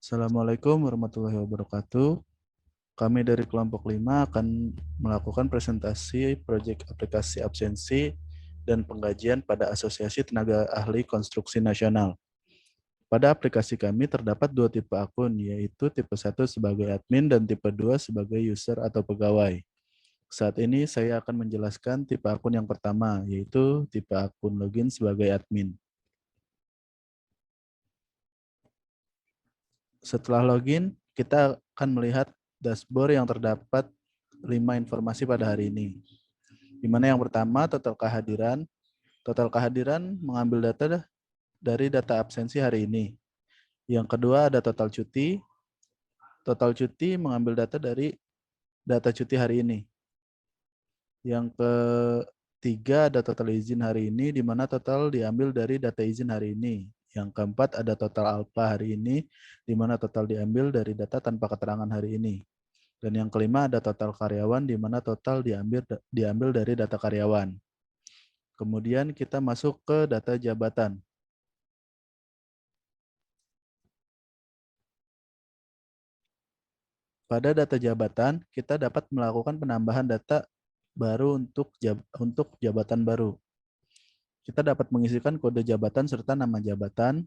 Assalamualaikum warahmatullahi wabarakatuh. Kami dari kelompok 5 akan melakukan presentasi proyek aplikasi absensi dan penggajian pada Asosiasi Tenaga Ahli Konstruksi Nasional. Pada aplikasi kami terdapat dua tipe akun, yaitu tipe 1 sebagai admin dan tipe 2 sebagai user atau pegawai. Saat ini saya akan menjelaskan tipe akun yang pertama, yaitu tipe akun login sebagai admin. Setelah login, kita akan melihat dashboard yang terdapat 5 informasi pada hari ini. Di mana yang pertama total kehadiran. Total kehadiran mengambil data dari data absensi hari ini. Yang kedua ada total cuti. Total cuti mengambil data dari data cuti hari ini. Yang ketiga ada total izin hari ini, di mana total diambil dari data izin hari ini. Yang keempat ada total alpha hari ini, di mana total diambil dari data tanpa keterangan hari ini. Dan yang kelima ada total karyawan, di mana total diambil dari data karyawan. Kemudian kita masuk ke data jabatan. Pada data jabatan, kita dapat melakukan penambahan data baru untuk jabatan baru. Kita dapat mengisikan kode jabatan serta nama jabatan.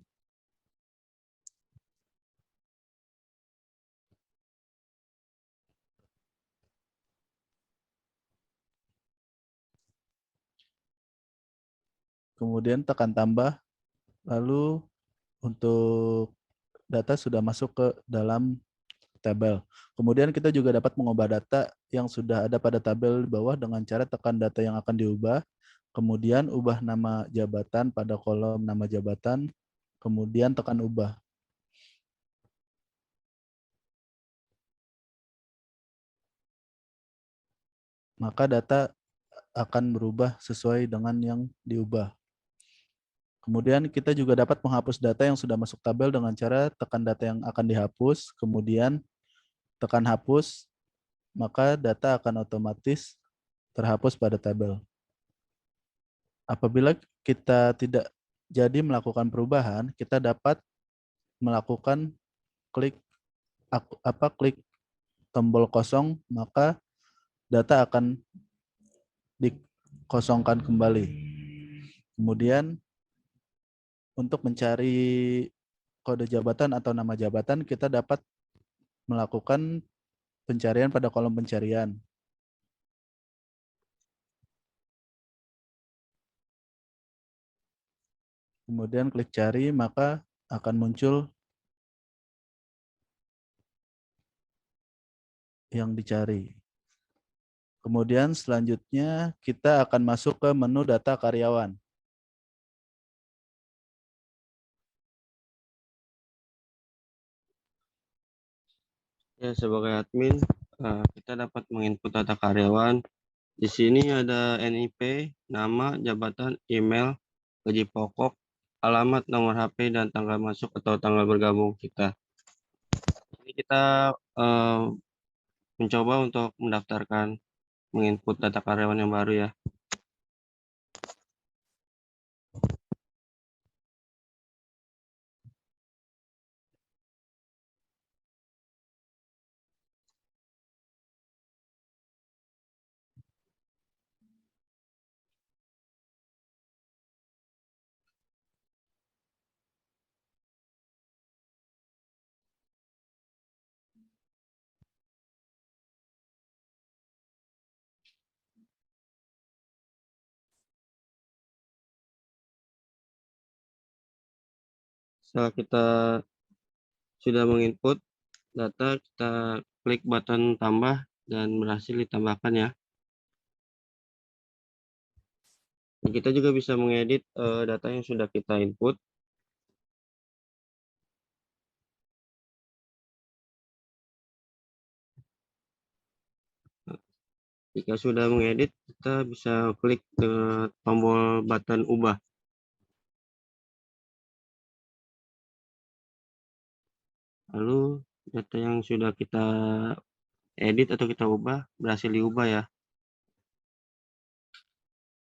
Kemudian tekan tambah, lalu untuk data sudah masuk ke dalam tabel. Kemudian kita juga dapat mengubah data yang sudah ada pada tabel di bawah dengan cara tekan data yang akan diubah, kemudian ubah nama jabatan pada kolom nama jabatan, kemudian tekan ubah. Maka data akan berubah sesuai dengan yang diubah. Kemudian kita juga dapat menghapus data yang sudah masuk tabel dengan cara tekan data yang akan dihapus, kemudian tekan hapus, maka data akan otomatis terhapus pada tabel. Apabila kita tidak jadi melakukan perubahan, kita dapat melakukan klik klik tombol kosong, maka data akan dikosongkan kembali. Kemudian untuk mencari kode jabatan atau nama jabatan, kita dapat melakukan pencarian pada kolom pencarian. Kemudian klik cari, maka akan muncul yang dicari. Kemudian selanjutnya kita akan masuk ke menu data karyawan. Ya, sebagai admin, kita dapat menginput data karyawan. Di sini ada NIP, nama, jabatan, email, gaji pokok, alamat, nomor HP, dan tanggal masuk atau tanggal bergabung kita. Ini kita mencoba untuk mendaftarkan, menginput data karyawan yang baru ya. Setelah kita sudah menginput data, kita klik button tambah dan berhasil ditambahkan ya. Dan kita juga bisa mengedit data yang sudah kita input. Jika sudah mengedit, kita bisa klik tombol button ubah. Lalu data yang sudah kita edit atau kita ubah berhasil diubah ya.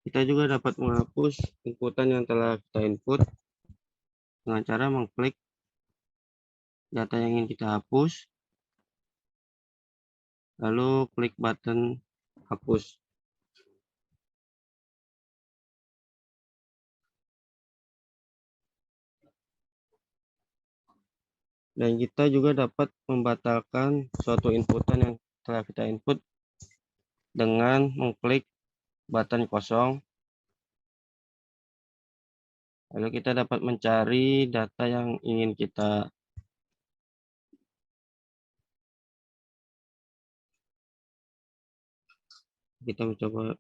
Kita juga dapat menghapus inputan yang telah kita input dengan cara mengklik data yang ingin kita hapus, lalu klik button hapus. Dan kita juga dapat membatalkan suatu inputan yang telah kita input dengan mengklik button kosong. Lalu kita dapat mencari data yang ingin kita mencoba.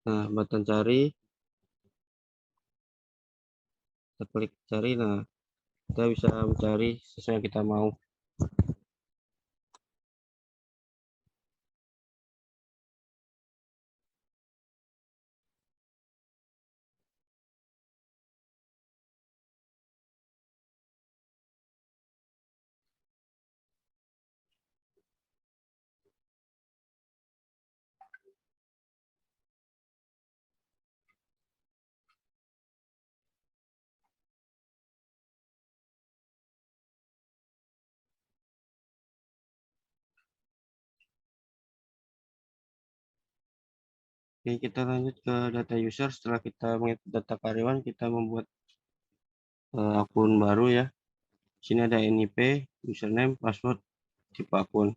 Nah, button cari, kita klik cari. Nah, kita bisa mencari sesuai yang kita mau. Oke, kita lanjut ke data user. Setelah kita menginput data karyawan, kita membuat akun baru ya. Di sini ada NIP, username, password, tipe akun.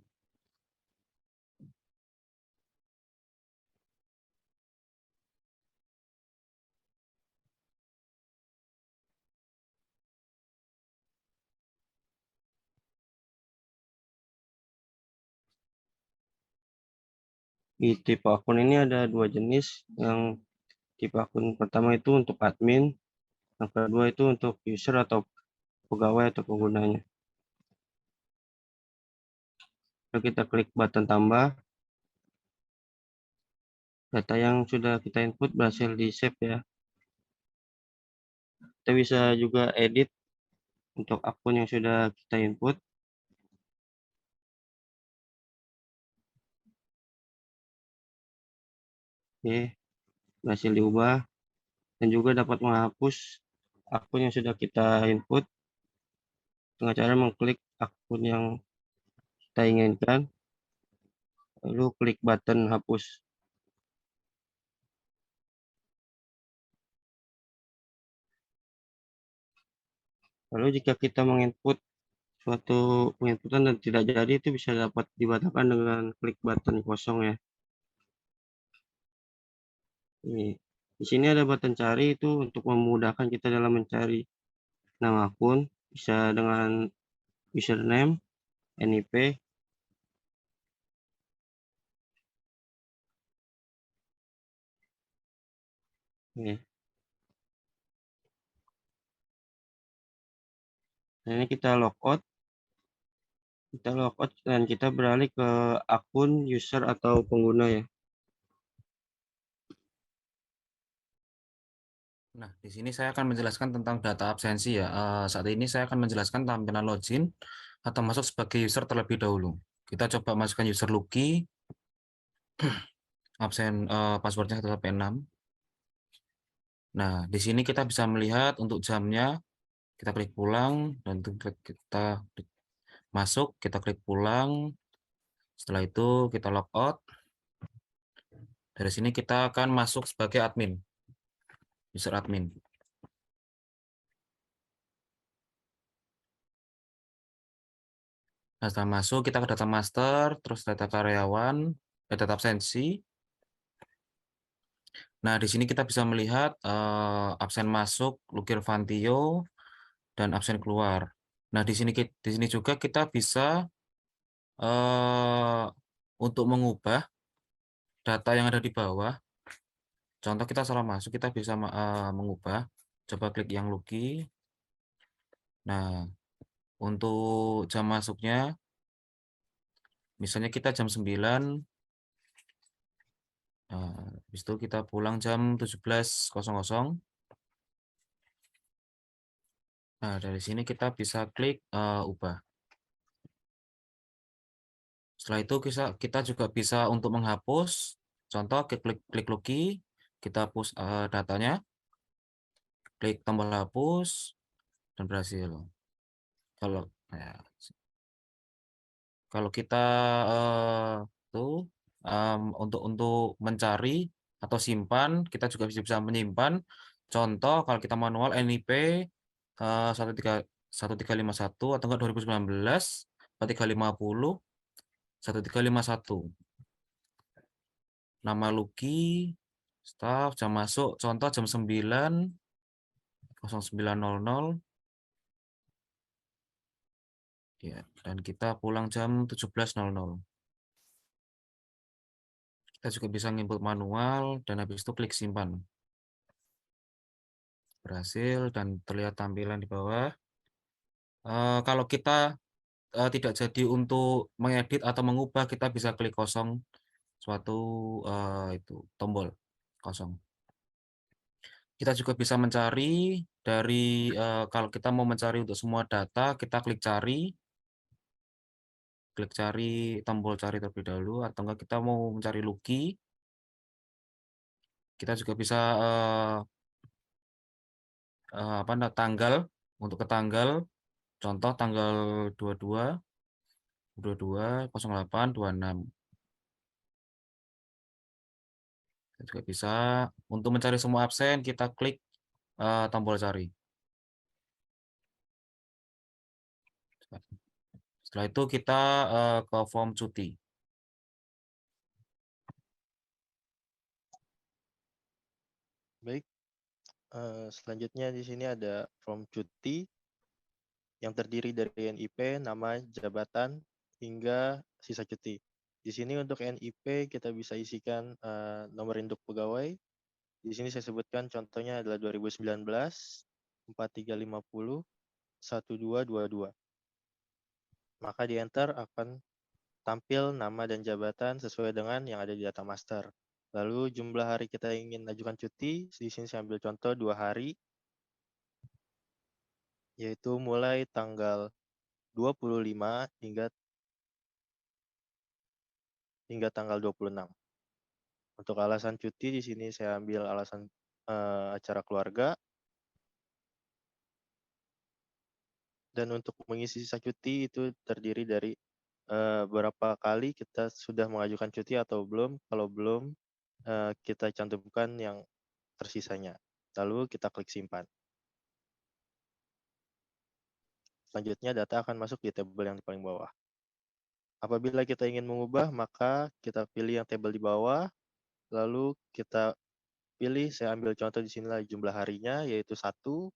Di tipe akun ini ada dua jenis. Yang tipe akun pertama itu untuk admin, yang kedua itu untuk user atau pegawai atau penggunanya. Lalu kita klik button tambah. Data yang sudah kita input berhasil di save ya. Kita bisa juga edit untuk akun yang sudah kita input. Oke, berhasil diubah. Dan juga dapat menghapus akun yang sudah kita input dengan cara mengklik akun yang kita inginkan, lalu klik button hapus. Lalu jika kita menginput suatu penginputan dan tidak jadi, itu bisa dapat dibatalkan dengan klik button kosong ya. Ini. Di sini ada button cari, itu untuk memudahkan kita dalam mencari nama akun, bisa dengan username, NIP. Oke. Nah, ini kita logout dan kita beralih ke akun user atau pengguna ya. Nah, di sini saya akan menjelaskan tentang data absensi ya. Saat ini saya akan menjelaskan tampilan login atau masuk sebagai user terlebih dahulu. Kita coba masukkan user Lucky, absen passwordnya 1 sampai 6. Nah, di sini kita bisa melihat untuk jamnya, kita klik pulang, dan kita klik masuk, kita klik pulang. Setelah itu kita logout. Dari sini kita akan masuk sebagai admin, user admin. Nah, setelah masuk, kita ke data master, terus data karyawan, data absensi. Nah, di sini kita bisa melihat absen masuk, Lukir Fantio, dan absen keluar. Nah, di sini juga kita bisa untuk mengubah data yang ada di bawah. Contoh kita salah masuk, kita bisa mengubah. Coba klik yang Lucky. Nah, untuk jam masuknya, misalnya kita jam 9, habis itu kita pulang jam 17.00. Nah, dari sini kita bisa klik ubah. Setelah itu kita juga bisa untuk menghapus. Contoh klik Lucky, kita hapus datanya, klik tombol hapus, dan berhasil. Kalau ya, kalau kita untuk mencari atau simpan, kita juga bisa menyimpan. Contoh kalau kita manual NIP 1351 atau enggak 2019 4350 1351. Nama Lucky, staff, jam masuk, contoh jam 09.00 ya, dan kita pulang jam 17.00. Kita juga bisa nginput manual dan habis itu klik simpan. Berhasil dan terlihat tampilan di bawah. Kalau kita tidak jadi untuk mengedit atau mengubah, kita bisa klik kosong suatu itu tombol kosong. Kita juga bisa mencari dari kalau kita mau mencari untuk semua data, kita klik cari tombol cari terlebih dahulu, atau enggak kita mau mencari Lucky, kita juga bisa tanggal untuk ke tanggal, contoh tanggal 22/08/26. Kita juga bisa untuk mencari semua absen, kita klik tombol cari. Setelah itu kita ke form cuti. Baik, selanjutnya di sini ada form cuti yang terdiri dari NIP, nama, jabatan, hingga sisa cuti. Di sini untuk NIP kita bisa isikan nomor induk pegawai. Di sini saya sebutkan contohnya adalah 2019 4350 1222. Maka di enter akan tampil nama dan jabatan sesuai dengan yang ada di data master. Lalu jumlah hari kita ingin ajukan cuti, di sini saya ambil contoh 2 hari, yaitu mulai tanggal 25 hingga tanggal 26. Untuk alasan cuti di sini saya ambil alasan acara keluarga. Dan untuk mengisi sisa cuti itu terdiri dari berapa kali kita sudah mengajukan cuti atau belum. Kalau belum, kita cantumkan yang tersisanya. Lalu kita klik simpan. Selanjutnya data akan masuk di tabel yang di paling bawah. Apabila kita ingin mengubah, maka kita pilih yang tabel di bawah, lalu kita pilih, saya ambil contoh di sinilah jumlah harinya, yaitu 1,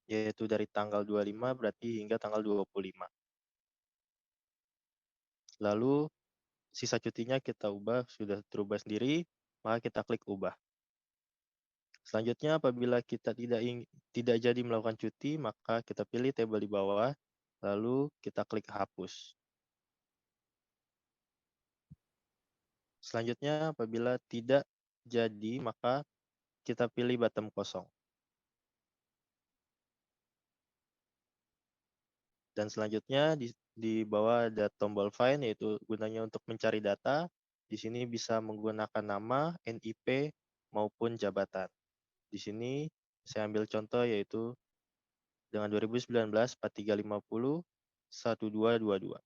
yaitu dari tanggal 25 berarti hingga tanggal 25. Lalu sisa cutinya kita ubah, sudah terubah sendiri, maka kita klik ubah. Selanjutnya apabila kita tidak jadi melakukan cuti, maka kita pilih tabel di bawah, lalu kita klik hapus. Selanjutnya apabila tidak jadi, maka kita pilih bottom kosong. Dan selanjutnya di bawah ada tombol find, yaitu gunanya untuk mencari data. Di sini bisa menggunakan nama, NIP, maupun jabatan. Di sini saya ambil contoh yaitu dengan 2019 4350 1222.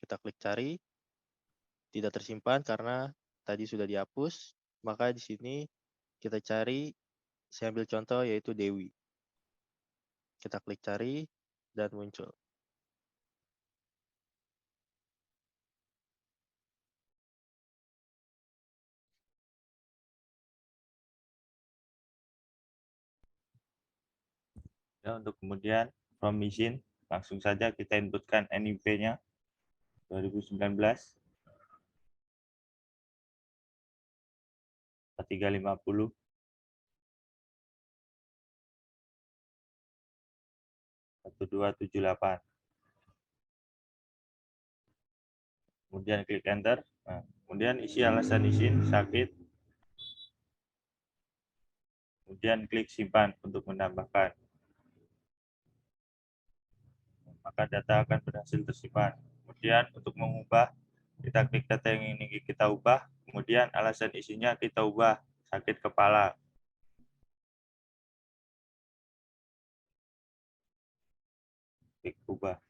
Kita klik cari, tidak tersimpan karena tadi sudah dihapus. Maka di sini kita cari, saya ambil contoh yaitu Dewi. Kita klik cari dan muncul. Ya, untuk kemudian from machine langsung saja kita inputkan NIP-nya 2019 4350 1278. Kemudian klik enter. Nah, kemudian isi alasan izin sakit. Kemudian klik simpan untuk menambahkan. Maka data akan berhasil tersimpan. Kemudian untuk mengubah, kita klik data yang ingin kita ubah. Kemudian alasan isinya kita ubah sakit kepala. klik ubah.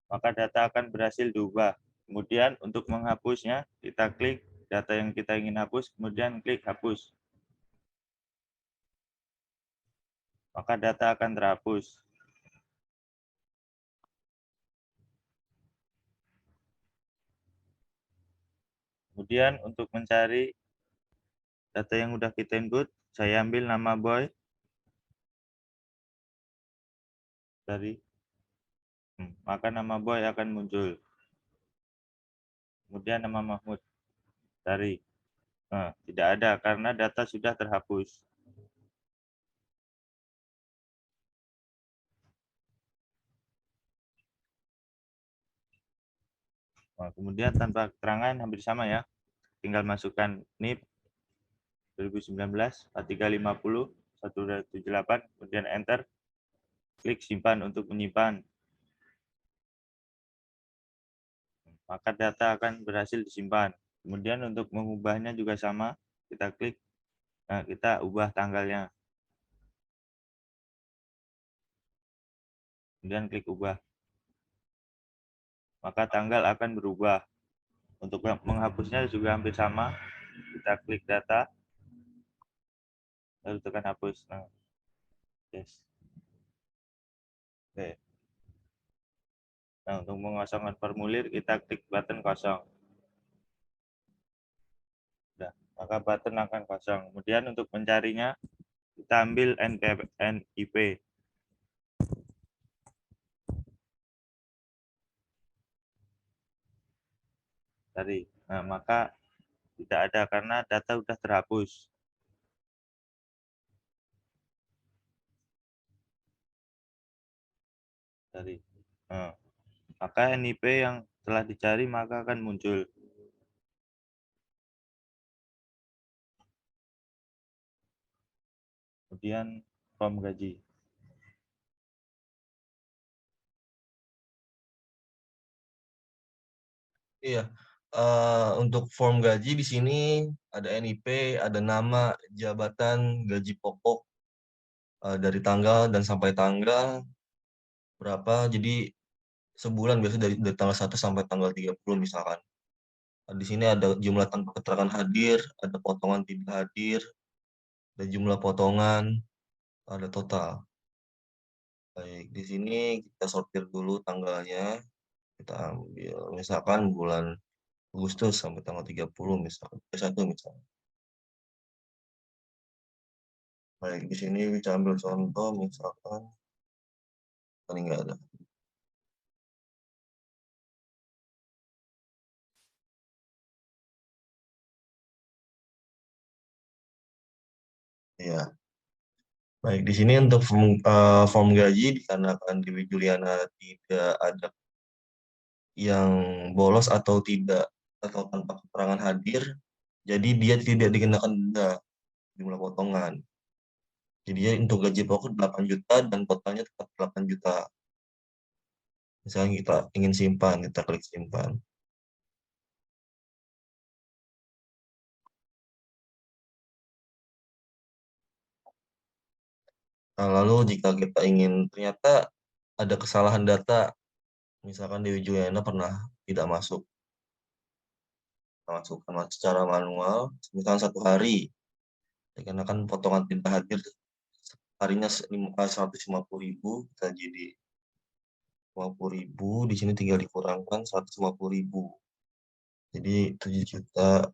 Maka data akan berhasil diubah. Kemudian untuk menghapusnya, kita klik data yang kita ingin hapus, kemudian klik hapus. Maka data akan terhapus. Kemudian untuk mencari data yang sudah kita input, saya ambil nama boy dari, maka nama boy akan muncul. Kemudian nama Mahmud dari, tidak ada karena data sudah terhapus. Nah, kemudian tanpa keterangan hampir sama ya, tinggal masukkan NIP 2019 4350 1278, kemudian enter, klik simpan untuk menyimpan. Maka data akan berhasil disimpan. Kemudian untuk mengubahnya juga sama, kita klik, kita ubah tanggalnya. Kemudian klik ubah. Maka tanggal akan berubah. Untuk menghapusnya juga hampir sama, kita klik data, lalu tekan hapus. Nah, yes. Oke. Nah, untuk mengosongkan formulir, kita klik button kosong. Nah, maka button akan kosong. Kemudian untuk mencarinya, kita ambil NIP. Tadi. Nah, maka tidak ada karena data sudah terhapus. Tadi. Nah, maka NIP yang telah dicari maka akan muncul. Kemudian form gaji. Iya, untuk form gaji di sini ada NIP, ada nama, jabatan, gaji pokok, dari tanggal dan sampai tanggal berapa. Jadi sebulan biasanya dari tanggal 1 sampai tanggal 30 misalkan. Di sini ada jumlah tanpa keterangan hadir, ada potongan tidak hadir, ada jumlah potongan, ada total. Baik, di sini kita sortir dulu tanggalnya. Kita ambil misalkan bulan Agustus sampai tanggal 30 misalkan, 1 misalkan. Baik, di sini bisa ambil contoh misalkan ini enggak ada. Ya. Baik, di sini untuk form gaji dikarenakan Dewi Juliana tidak ada yang bolos atau tidak atau tanpa keterangan hadir, jadi dia tidak dikenakan denda jumlah potongan. Jadi untuk gaji pokok 8 juta dan totalnya tetap 8 juta. Misalnya kita ingin simpan, kita klik simpan. Nah, lalu jika kita ingin ternyata ada kesalahan data, misalkan Dewi Juliana pernah tidak masuk secara manual, misalkan 1 hari, dikarenakan potongan tidak hadir harinya 150.000, kita jadi 50.000, di sini tinggal dikurangkan 150.000. Jadi 7 juta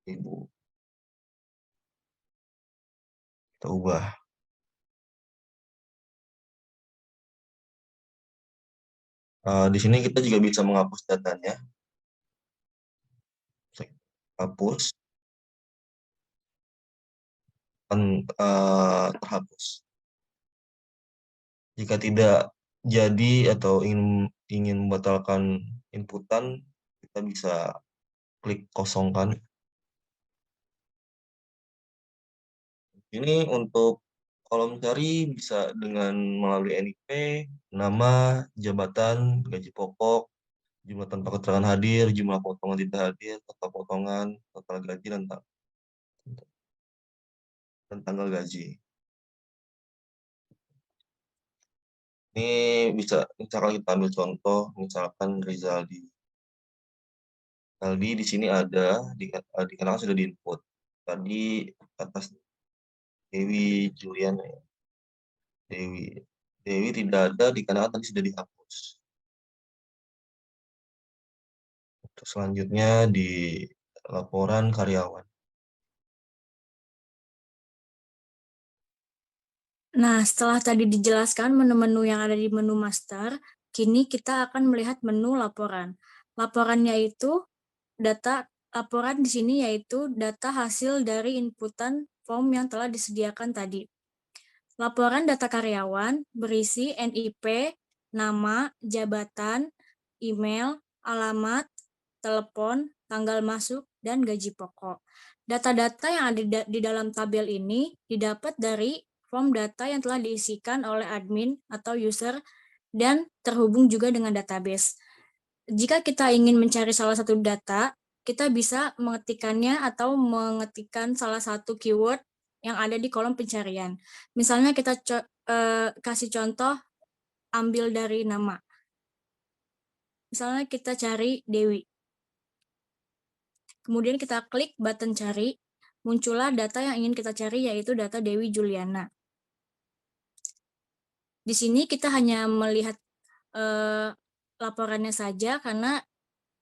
ribu. Kita ubah. Di sini kita juga bisa menghapus datanya. Hapus. Terhapus. Jika tidak jadi atau ingin membatalkan inputan, kita bisa klik kosongkan. Ini untuk kolom cari bisa dengan melalui NIP, nama, jabatan, gaji pokok, jumlah tanpa keterangan hadir, jumlah potongan tidak hadir, total potongan, total gaji, dan tanggal gaji. Ini bisa, misalkan kita ambil contoh, misalkan Rizaldi. Rizaldi di sini ada, dikenakan sudah di-input. Tadi atas Dewi Juliana ya. Dewi tidak ada, dikenakan tadi sudah dihapus. Untuk selanjutnya di laporan karyawan. Nah, setelah tadi dijelaskan menu-menu yang ada di menu master, kini kita akan melihat menu laporan. Laporannya itu laporan di sini yaitu data hasil dari inputan form yang telah disediakan tadi. Laporan data karyawan berisi NIP, nama, jabatan, email, alamat, telepon, tanggal masuk, dan gaji pokok. Data-data yang ada di dalam tabel ini didapat dari form data yang telah diisikan oleh admin atau user dan terhubung juga dengan database. Jika kita ingin mencari salah satu data, kita bisa mengetikkannya atau mengetikkan salah satu keyword yang ada di kolom pencarian. Misalnya kita kasih contoh ambil dari nama. Misalnya kita cari Dewi. Kemudian kita klik button cari, muncullah data yang ingin kita cari yaitu data Dewi Juliana. Di sini kita hanya melihat laporannya saja karena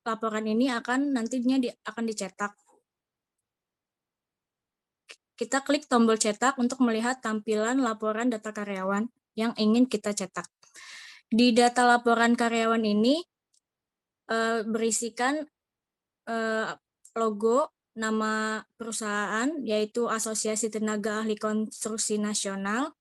laporan ini nantinya akan dicetak. Kita klik tombol cetak untuk melihat tampilan laporan data karyawan yang ingin kita cetak. Di data laporan karyawan ini berisikan logo, nama perusahaan yaitu Asosiasi Tenaga Ahli Konstruksi Nasional.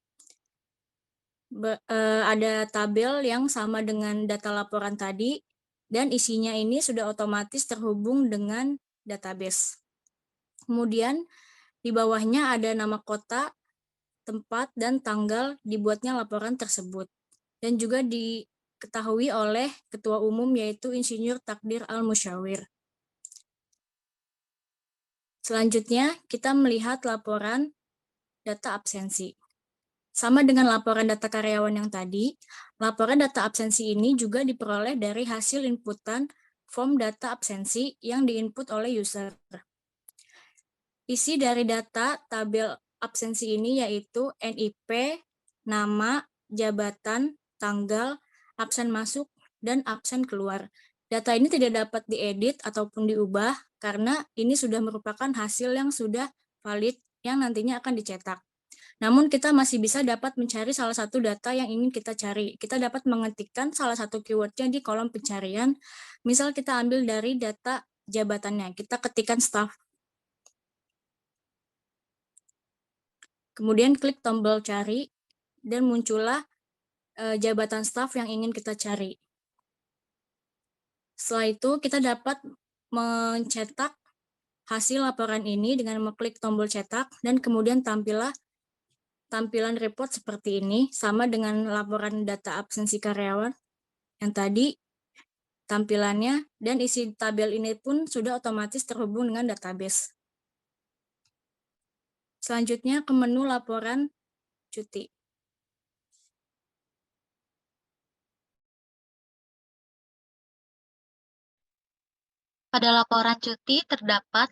Ada tabel yang sama dengan data laporan tadi dan isinya ini sudah otomatis terhubung dengan database. Kemudian di bawahnya ada nama kota, tempat, dan tanggal dibuatnya laporan tersebut. Dan juga diketahui oleh Ketua Umum yaitu Insinyur Takdir Al-Musyawir. Selanjutnya kita melihat laporan data absensi. Sama dengan laporan data karyawan yang tadi, laporan data absensi ini juga diperoleh dari hasil inputan form data absensi yang diinput oleh user. Isi dari data tabel absensi ini yaitu NIP, nama, jabatan, tanggal, absen masuk, dan absen keluar. Data ini tidak dapat diedit ataupun diubah karena ini sudah merupakan hasil yang sudah valid yang nantinya akan dicetak. Namun kita masih bisa dapat mencari salah satu data yang ingin kita cari. Kita dapat mengetikkan salah satu keywordnya di kolom pencarian. Misal kita ambil dari data jabatannya, kita ketikkan staff. Kemudian klik tombol cari dan muncullah jabatan staff yang ingin kita cari. Setelah itu kita dapat mencetak hasil laporan ini dengan mengklik tombol cetak dan kemudian tampilan report seperti ini, sama dengan laporan data absensi karyawan yang tadi tampilannya, dan isi tabel ini pun sudah otomatis terhubung dengan database. Selanjutnya ke menu laporan cuti. Pada laporan cuti terdapat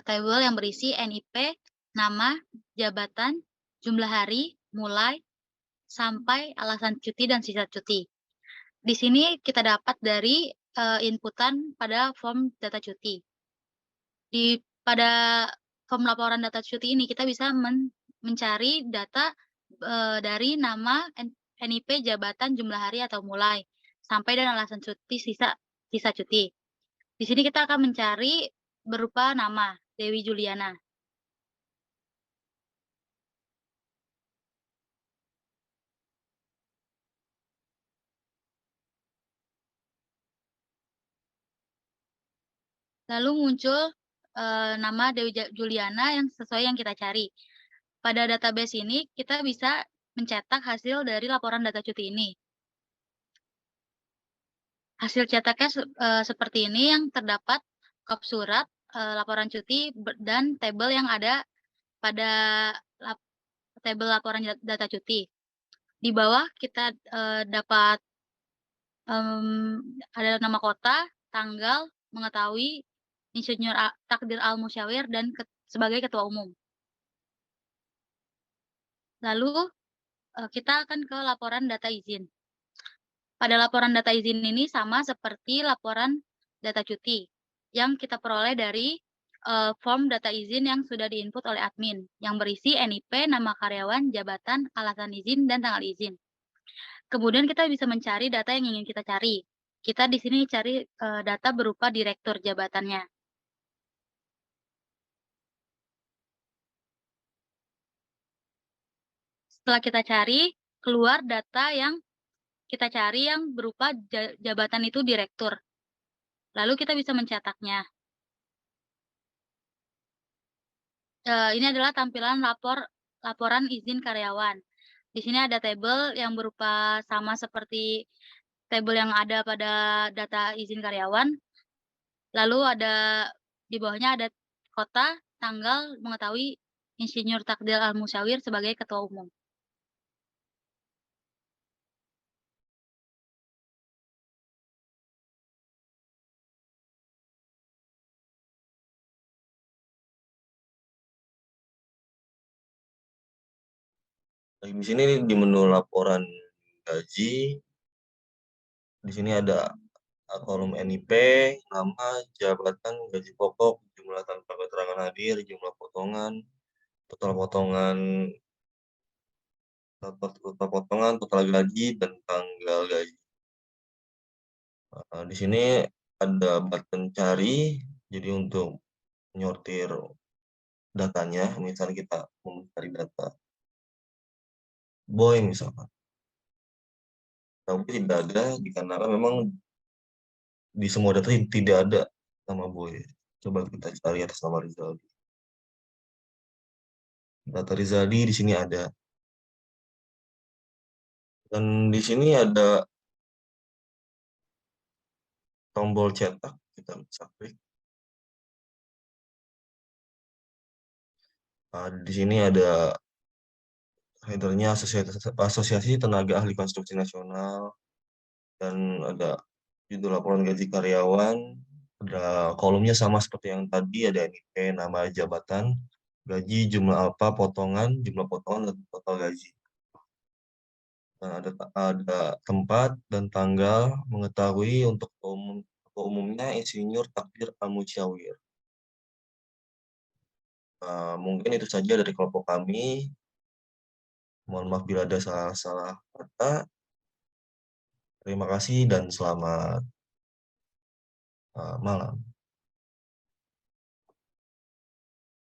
tabel yang berisi NIP, nama, jabatan, jumlah hari, mulai, sampai alasan cuti dan sisa cuti. Di sini kita dapat dari inputan pada form data cuti. Pada form laporan data cuti ini kita bisa mencari data dari nama, NIP, jabatan, jumlah hari atau mulai, sampai dan alasan cuti, sisa cuti. Di sini kita akan mencari berupa nama, Dewi Juliana. Lalu muncul nama Dewi Juliana yang sesuai yang kita cari. Pada database ini kita bisa mencetak hasil dari laporan data cuti ini. Hasil cetaknya seperti ini yang terdapat kop surat, laporan cuti, dan tabel yang ada pada tabel laporan data cuti. Di bawah kita dapat ada nama kota, tanggal, mengetahui, Insinyur Takdir Al-Musyawir, dan sebagai ketua umum. Lalu kita akan ke laporan data izin. Pada laporan data izin ini sama seperti laporan data cuti yang kita peroleh dari form data izin yang sudah diinput oleh admin, yang berisi NIP, nama karyawan, jabatan, alasan izin, dan tanggal izin. Kemudian kita bisa mencari data yang ingin kita cari. Kita di sini cari data berupa direktur jabatannya. Setelah kita cari, keluar data yang kita cari yang berupa jabatan itu direktur. Lalu kita bisa mencetaknya. Ini adalah tampilan laporan izin karyawan. Di sini ada tabel yang berupa sama seperti tabel yang ada pada data izin karyawan. Lalu di bawahnya ada kota, tanggal, mengetahui Insinyur Takdir Al-Musyawir sebagai ketua umum. Di sini di menu laporan gaji, di sini ada kolom NIP, nama, jabatan, gaji pokok, jumlah tanpa keterangan hadir, jumlah potongan, total potongan, total gaji, dan tanggal gaji. Di sini ada button cari, jadi untuk nyortir datanya, misalnya kita mau mencari data boy misalkan, tapi tidak ada dikarenakan memang di semua data tidak ada nama boy. Coba kita cari atas nama Rizaldi. Data Rizaldi di sini ada. Dan di sini ada tombol cetak, kita bisa klik. Di sini ada headernya Asosiasi Tenaga Ahli Konstruksi Nasional, dan ada judul laporan gaji karyawan. Ada kolomnya sama seperti yang tadi, ada NIP, nama, jabatan, gaji, jumlah alfa, potongan, jumlah potongan, dan total gaji. Dan ada tempat dan tanggal, mengetahui untuk umumnya Insinyur Takdir Al-Musyawir. Mungkin itu saja dari kelompok kami. Mohon maaf bila ada salah-salah kata. Terima kasih dan selamat malam.